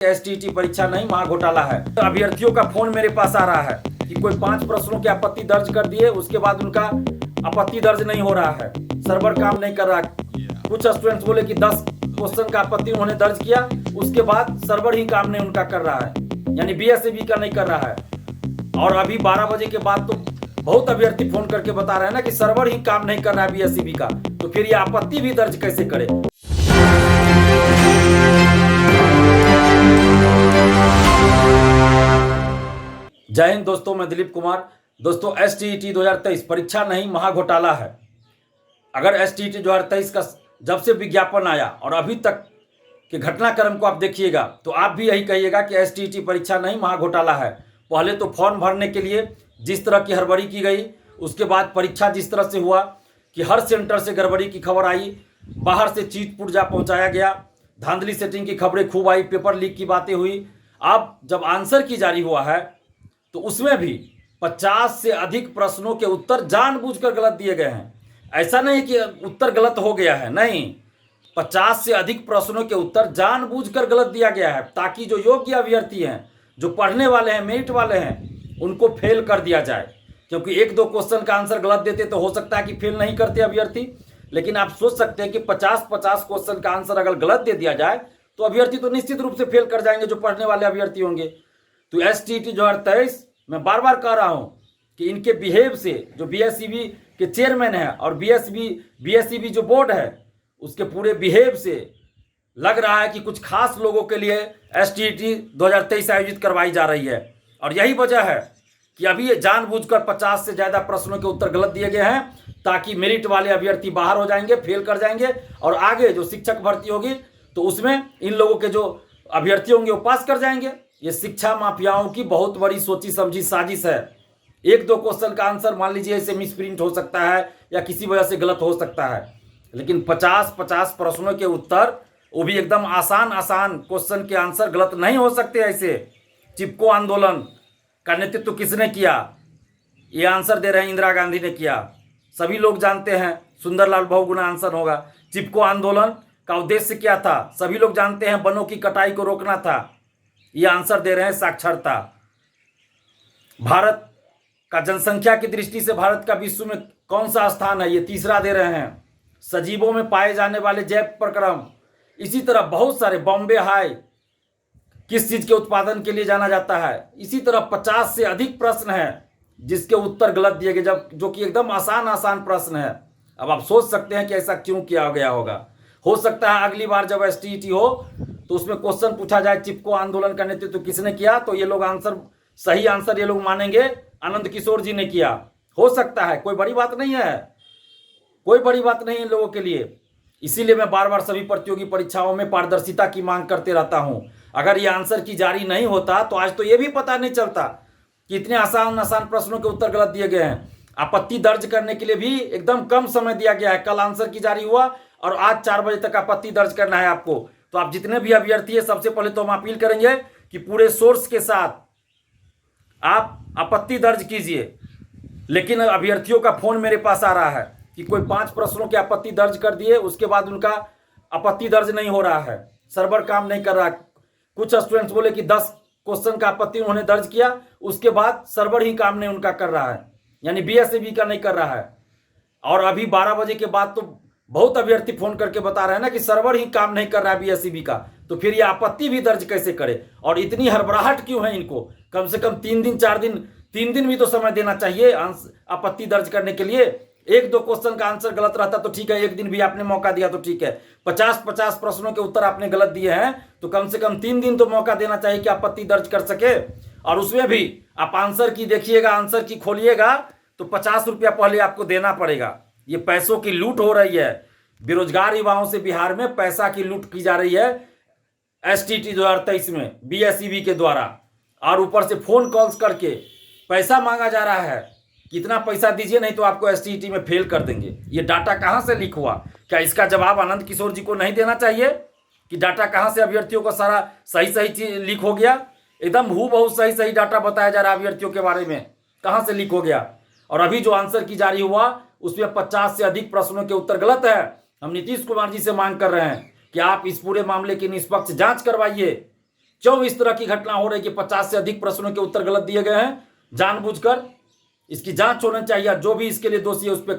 STET परीक्षा नहीं, महा घोटाला है। तो अभ्यर्थियों का फोन मेरे पास आ रहा है कि कोई 5 प्रश्नों की आपत्ति दर्ज कर दिए, उसके बाद उनका आपत्ति दर्ज नहीं हो रहा है, सर्वर काम नहीं कर रहा। कुछ स्टूडेंट्स बोले कि 10 क्वेश्चन का आपत्ति उन्होंने दर्ज किया, उसके बाद सर्वर ही काम नहीं उनका कर रहा है, यानी बीएसईबी का नहीं कर रहा है। और अभी 12 बजे के बाद तो बहुत अभ्यर्थी फोन करके बता रहे हैं ना कि सर्वर ही काम नहीं कर रहा है बीएसईबी का, तो फिर ये आपत्ति भी दर्ज कैसे करे। जय हिंद दोस्तों, मैं दिलीप कुमार। दोस्तों, एसटीईटी 2023 परीक्षा नहीं, महा घोटाला है। अगर एसटीईटी 2023 का जब से विज्ञापन आया और अभी तक के घटनाक्रम को आप देखिएगा तो आप भी यही कहिएगा कि एसटीईटी परीक्षा नहीं, महा घोटाला है। पहले तो फॉर्म भरने के लिए जिस तरह की हड़बड़ी की गई, उसके बाद परीक्षा जिस तरह से हुआ कि हर सेंटर से गड़बड़ी की खबर आई, बाहर से चीट पुर्जा पहुंचाया गया, धांधली सेटिंग की खबरें खूब आई, पेपर लीक की बातें हुई। अब जब आंसर की जारी हुआ है तो उसमें भी 50 से अधिक प्रश्नों के उत्तर जानबूझकर गलत दिए गए हैं। ऐसा नहीं कि उत्तर गलत हो गया है, नहीं, 50 से अधिक प्रश्नों के उत्तर जानबूझकर गलत दिया गया है ताकि जो योग्य अभ्यर्थी हैं, जो पढ़ने वाले हैं, मेरिट वाले हैं, उनको फेल कर दिया जाए। क्योंकि 1-2 क्वेश्चन का आंसर गलत देते तो हो सकता है कि फेल नहीं करते अभ्यर्थी, लेकिन आप सोच सकते हैं कि 50-50 क्वेश्चन का आंसर अगर गलत दे दिया जाए तो अभ्यर्थी तो निश्चित रूप से फेल कर जाएंगे, जो पढ़ने वाले अभ्यर्थी होंगे। तो एसटीईटी 2023 मैं बार बार कह रहा हूं कि इनके बिहेव से जो बीएसईबी के चेयरमैन है और बीएसईबी जो बोर्ड है, उसके पूरे बिहेव से लग रहा है कि कुछ खास लोगों के लिए एसटीईटी 2023 आयोजित करवाई जा रही है। और यही वजह है कि अभी ये जानबूझकर 50 से ज़्यादा प्रश्नों के उत्तर गलत दिए गए हैं ताकि मेरिट वाले अभ्यर्थी बाहर हो जाएंगे, फेल कर जाएंगे, और आगे जो शिक्षक भर्ती होगी तो उसमें इन लोगों के जो अभ्यर्थी होंगे वो पास कर जाएंगे। ये शिक्षा माफियाओं की बहुत बड़ी सोची समझी साजिश है। 1-2 क्वेश्चन का आंसर मान लीजिए इसे मिसप्रिंट हो सकता है या किसी वजह से गलत हो सकता है, लेकिन 50-50 प्रश्नों के उत्तर, वो भी एकदम आसान क्वेश्चन के आंसर गलत नहीं हो सकते। ऐसे चिपको आंदोलन का नेतृत्व किसने किया? ये आंसर दे रहे हैं इंदिरा गांधी ने किया। सभी लोग जानते हैं, सुंदरलाल बहुगुणा आंसर होगा। चिपको आंदोलन का उद्देश्य क्या था? सभी लोग जानते हैं, वनों की कटाई को रोकना था। ये आंसर दे रहे हैं साक्षरता। भारत का जनसंख्या की दृष्टि से भारत का विश्व में कौन सा स्थान है? ये तीसरा दे रहे हैं। सजीवों में पाए जाने वाले जैव प्रक्रम, इसी तरह बहुत सारे, बॉम्बे हाई किस चीज के उत्पादन के लिए जाना जाता है, इसी तरह 50 से अधिक प्रश्न हैं जिसके उत्तर गलत दिए गए, जब जो कि एकदम आसान प्रश्न है। अब आप सोच सकते हैं कि ऐसा क्यों किया गया होगा। हो सकता है अगली बार जब एसटीईटी हो तो उसमें क्वेश्चन पूछा जाए चिपको आंदोलन का नेतृत्व किसने किया, तो ये लोग सही आंसर ये लोग मानेंगे आनंद किशोर जी ने किया। हो सकता है, कोई बड़ी बात नहीं है, कोई बड़ी बात नहीं इन लोगों के लिए। इसीलिए मैं बार बार सभी प्रतियोगी परीक्षाओं में पारदर्शिता की मांग करते रहता हूं। अगर ये आंसर की जारी नहीं होता तो आज तो ये भी पता नहीं चलता कि इतने आसान प्रश्नों के उत्तर गलत दिए गए हैं। आपत्ति दर्ज करने के लिए भी एकदम कम समय दिया गया है। कल आंसर की जारी हुआ और आज 4 बजे तक आपत्ति दर्ज करना है आपको। तो आप जितने भी अभ्यर्थी है, सबसे पहले तो हम अपील करेंगे कि पूरे सोर्स के साथ आप आपत्ति दर्ज कीजिए। लेकिन अभ्यर्थियों का फोन मेरे पास आ रहा है कि कोई 5 प्रश्नों की आपत्ति दर्ज कर दिए, उसके बाद उनका आपत्ति दर्ज नहीं हो रहा है, सर्वर काम नहीं कर रहा। कुछ स्टूडेंट्स बोले कि 10 क्वेश्चन का आपत्ति उन्होंने दर्ज किया, उसके बाद सर्वर ही काम नहीं उनका कर रहा है, यानी बीएसईबी का नहीं कर रहा है। और अभी 12 बजे के बाद तो बहुत अभ्यर्थी फोन करके बता रहे हैं ना कि सर्वर ही काम नहीं कर रहा है बीएसईबी का, तो फिर ये आपत्ति भी दर्ज कैसे करे। और इतनी हड़बड़ाहट क्यों है इनको? कम से कम 3 दिन 4 दिन 3 दिन भी तो समय देना चाहिए आपत्ति दर्ज करने के लिए। 1-2 क्वेश्चन का आंसर गलत रहता तो ठीक है, 1 दिन भी आपने मौका दिया तो ठीक है। 50-50 प्रश्नों के उत्तर आपने गलत दिए हैं तो कम से कम 3 दिन तो मौका देना चाहिए कि आपत्ति दर्ज कर सके। और उसमें भी आप आंसर की देखिएगा, आंसर की खोलिएगा तो 50 रुपया पहले आपको देना पड़ेगा। ये पैसों की लूट हो रही है। बेरोजगार युवाओं से बिहार में पैसा की लूट की जा रही है एसटीईटी 2023 में बीएसईबी के द्वारा। और ऊपर से फोन कॉल्स करके पैसा मांगा जा रहा है, कितना पैसा दीजिए नहीं तो आपको एसटीईटी में फेल कर देंगे। ये डाटा कहां से लीक हुआ? क्या इसका जवाब आनंद किशोर जी को नहीं देना चाहिए कि डाटा कहां से अभ्यर्थियों को सारा सही चीज लीक हो गया? एकदम हूबहू सही डाटा बताया जा रहा है अभ्यर्थियों के बारे में, कहां से लीक हो गया? और अभी जो आंसर की जारी हुआ उसमें 50 से अधिक प्रश्नों के उत्तर गलत है। हम नीतीश कुमार जी से मांग कर रहे हैं कि आप इस पूरे मामले की निष्पक्ष जांच करवाइए क्यों इस तरह की घटना हो रही कि 50 से अधिक प्रश्नों के उत्तर गलत दिए गए हैं जानबूझकर? इसकी जांच होनी चाहिए, जो भी इसके लिए दोषी है उस पर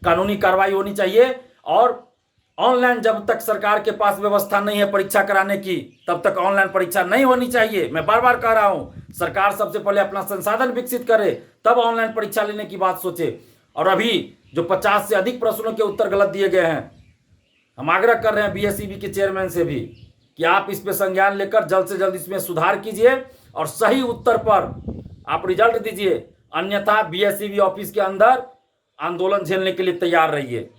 कानूनी कार्रवाई होनी चाहिए। और ऑनलाइन जब तक सरकार के पास व्यवस्था नहीं है परीक्षा कराने की, तब तक ऑनलाइन परीक्षा नहीं होनी चाहिए। मैं बार बार कह रहा हूं, सरकार सबसे पहले अपना संसाधन विकसित करे, तब ऑनलाइन परीक्षा लेने की बात सोचे। और अभी जो 50 से अधिक प्रश्नों के उत्तर गलत दिए गए हैं, हम आग्रह कर रहे हैं बीएसईबी के चेयरमैन से भी कि आप इस पे संज्ञान लेकर जल्द से जल्द इसमें सुधार कीजिए और सही उत्तर पर आप रिजल्ट दीजिए, अन्यथा बीएसईबी ऑफिस के अंदर आंदोलन झेलने के लिए तैयार रहिए।